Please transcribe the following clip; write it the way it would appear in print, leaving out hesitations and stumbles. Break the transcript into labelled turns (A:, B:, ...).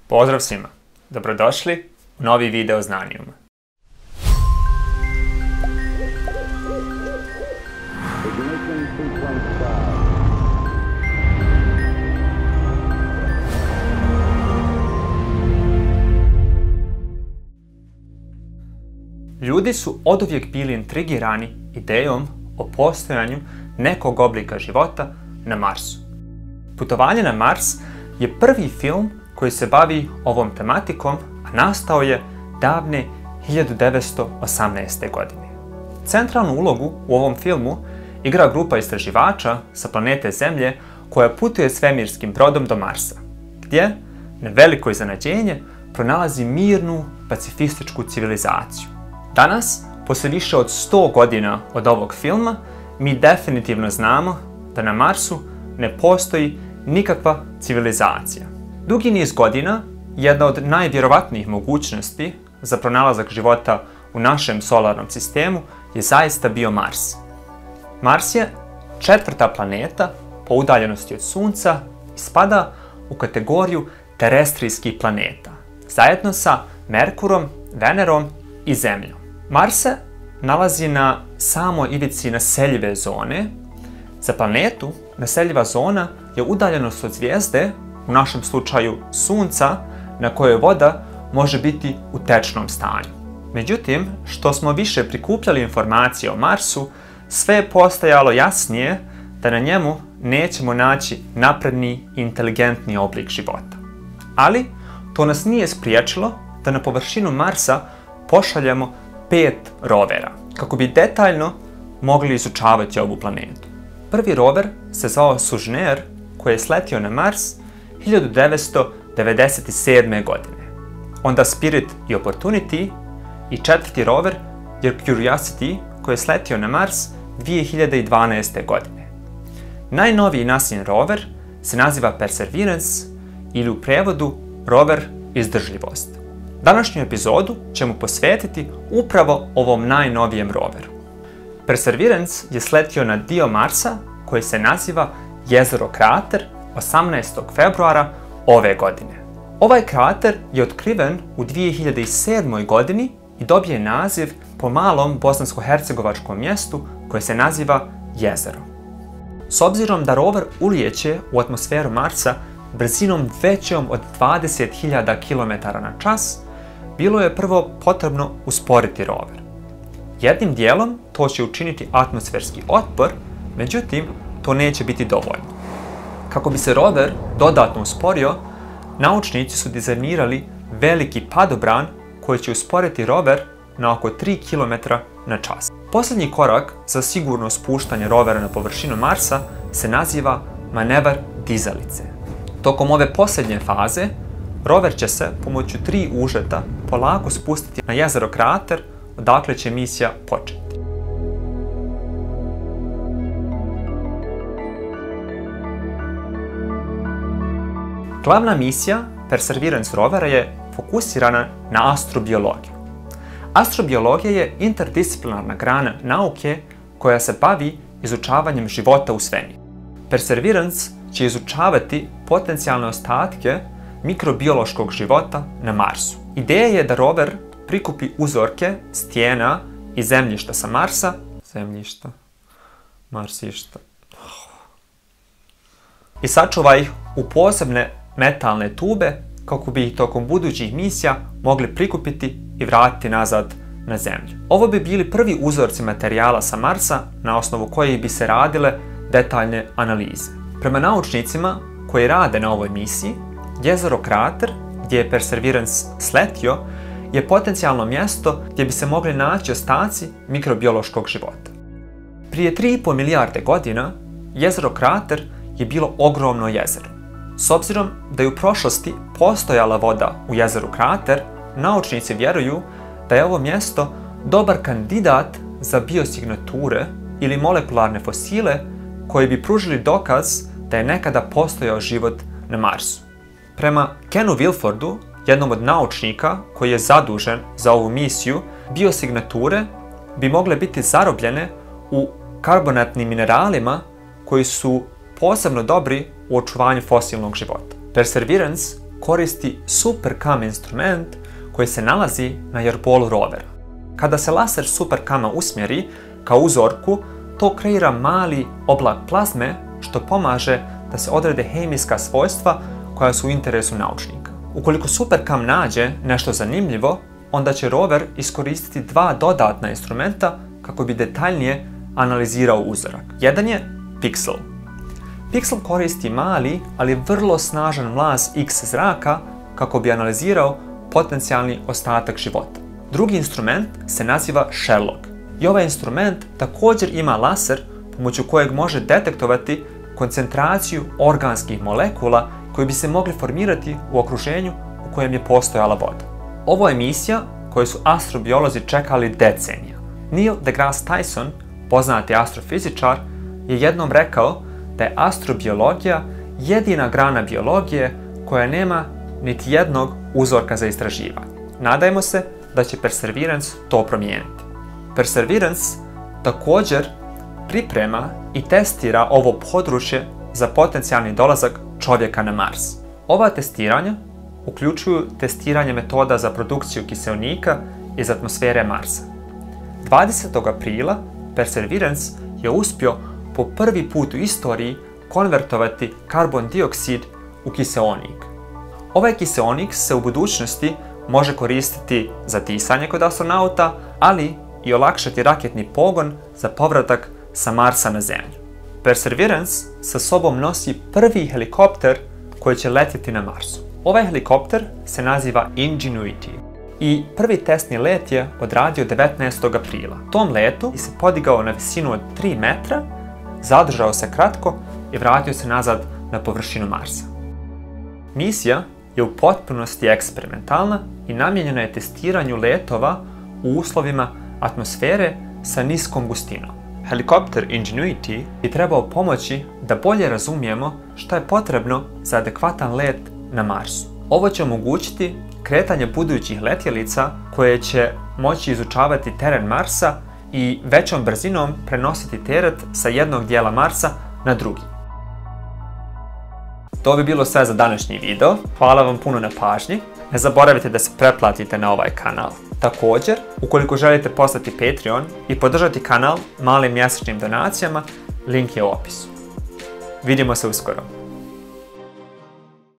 A: Pozdrav svima! Dobrodošli u novi video Znanijum. Ljudi su oduvijek bili intrigirani idejom o postojanju nekog oblika života na Marsu. Putovanje na Mars je prvi film koji se bavi ovom tematikom, a nastao je davne 1918. godine. Centralnu ulogu u ovom filmu igra grupa istraživača sa planete Zemlje koja putuje svemirskim brodom do Marsa, gdje, na veliko iznenađenje, pronalazi mirnu, pacifističku civilizaciju. Danas, poslije više od 100 godina od ovog filma, mi definitivno znamo da na Marsu ne postoji nikakva civilizacija. Dugi niz godina, jedna od najvjerovatnijih mogućnosti za pronalazak života u našem solarnom sistemu je zaista bio Mars. Mars je 4. planeta po udaljenosti od Sunca i spada u kategoriju terestrijskih planeta, zajedno sa Merkurom, Venerom i Zemljom. Mars se nalazi na samoj ivici naseljive zone. Za planetu naseljiva zona je udaljenost od zvijezde, u našem slučaju Sunca, na kojoj voda može biti u tečnom stanju. Međutim, što smo više prikupljali informacije o Marsu, sve je postajalo jasnije da na njemu nećemo naći napredni i inteligentni oblik života. Ali, to nas nije spriječilo da na površinu Marsa pošaljemo 5 rovera, kako bi detaljno mogli izučavati ovu planetu. Prvi rover se zvao Sojourner, koji je sletio na Mars 1997. godine. Onda Spirit i Opportunity i 4. rover je Curiosity, koji je sletio na Mars 2012. godine. Najnoviji NASIN rover se naziva Perseverance ili u prijevodu rover izdržljivost. Današnju epizodu ćemo posvetiti upravo ovom najnovijem roveru. Perseverance je sletio na dio Marsa koji se naziva jezero Krater 18. februara ove godine. Ovaj krater je otkriven u 2007. godini i dobije naziv po malom bosansko-hercegovačkom mjestu koje se naziva Jezero. S obzirom da rover ulijeće u atmosferu Marsa brzinom većom od 20.000 km/h, bilo je prvo potrebno usporiti rover. Jednim dijelom to će učiniti atmosferski otpor, međutim, to neće biti dovoljno. Kako bi se rover dodatno usporio, naučnici su dizajnirali veliki padobran koji će usporiti rover na oko 3 km/h. Posljednji korak za sigurno spuštanje rovera na površinu Marsa se naziva manevar dizalice. Tokom ove posljednje faze, rover će se pomoću 3 užeta polako spustiti na jezero Krater, odakle će misija početi. Glavna misija Perseverance rovera je fokusirana na astrobiologiju. Astrobiologija je interdisciplinarna grana nauke koja se bavi izučavanjem života u svemiru. Perseverance će izučavati potencijalne ostatke mikrobiološkog života na Marsu. Ideja je da rover prikupi uzorke stijena i zemljišta sa Marsa, i sačuva ih u posebne metalne tube kako bi ih tokom budućih misija mogli prikupiti i vratiti nazad na Zemlju. Ovo bi bili prvi uzorci materijala sa Marsa na osnovu kojih bi se radile detaljne analize. Prema naučnicima koji rade na ovoj misiji, jezero Krater, gdje je Perseverance sletio, je potencijalno mjesto gdje bi se mogli naći ostaci mikrobiološkog života. Prije 3,5 milijarde godina, jezero Krater je bilo ogromno jezero. S obzirom da je u prošlosti postojala voda u jezeru Krater, naučnici vjeruju da je ovo mjesto dobar kandidat za biosignature ili molekularne fosile koji bi pružili dokaz da je nekada postojao život na Marsu. Prema Kenu Wilfordu, jednom od naučnika koji je zadužen za ovu misiju, biosignature bi mogle biti zarobljene u karbonatnim mineralima koji su posebno dobri u očuvanju fosilnog života. Perseverance, koristi SuperCam instrument koji se nalazi na Yerbolu rovera. Kada se laser SuperCama usmjeri ka uzorku, to kreira mali oblak plazme što pomaže da se odrede hemijska svojstva koja su u interesu naučnika. Ukoliko SuperCam nađe nešto zanimljivo, onda će rover iskoristiti dva dodatna instrumenta kako bi detaljnije analizirao uzorak. Jedan je Pixel. Pixel koristi mali, ali vrlo snažan mlaz X zraka kako bi analizirao potencijalni ostatak života. Drugi instrument se naziva Sherlock. I ovaj instrument također ima laser pomoću kojeg može detektovati koncentraciju organskih molekula koji bi se mogli formirati u okruženju u kojem je postojala voda. Ovo je misija koju su astrobiolozi čekali decenija. Neil deGrasse Tyson, poznati astrofizičar, je jednom rekao da je astrobiologija jedina grana biologije koja nema niti jednog uzorka za istraživanje. Nadajmo se da će Perseverance to promijeniti. Perseverance također priprema i testira ovo područje za potencijalni dolazak čovjeka na Mars. Ova testiranja uključuju testiranje metoda za produkciju kiseonika iz atmosfere Marsa. 20. aprila Perseverance je uspio po prvi put u istoriji konvertovati karbon dioksid u kiseonik. Ovaj kiseonik se u budućnosti može koristiti za disanje kod astronauta, ali i olakšati raketni pogon za povratak sa Marsa na Zemlju. Perseverance sa sobom nosi prvi helikopter koji će letjeti na Marsu. Ovaj helikopter se naziva Ingenuity i prvi testni let je odradio 19. aprila. Tom letu se podigao na visinu od 3 metra, zadržao se kratko i vratio se nazad na površinu Marsa. Misija je u potpunosti eksperimentalna i namijenjena je testiranju letova u uslovima atmosfere sa niskom gustinom. Helikopter Ingenuity bi trebao pomoći da bolje razumijemo šta je potrebno za adekvatan let na Marsu. Ovo će omogućiti kretanje budućih letjelica koje će moći izučavati teren Marsa i većom brzinom prenositi teret sa jednog dijela Marsa na drugi. To bi bilo sve za današnji video. Hvala vam puno na pažnji. Ne zaboravite da se pretplatite na ovaj kanal. Također, ukoliko želite postati Patreon i podržati kanal malim mjesečnim donacijama, link je u opisu. Vidimo se uskoro.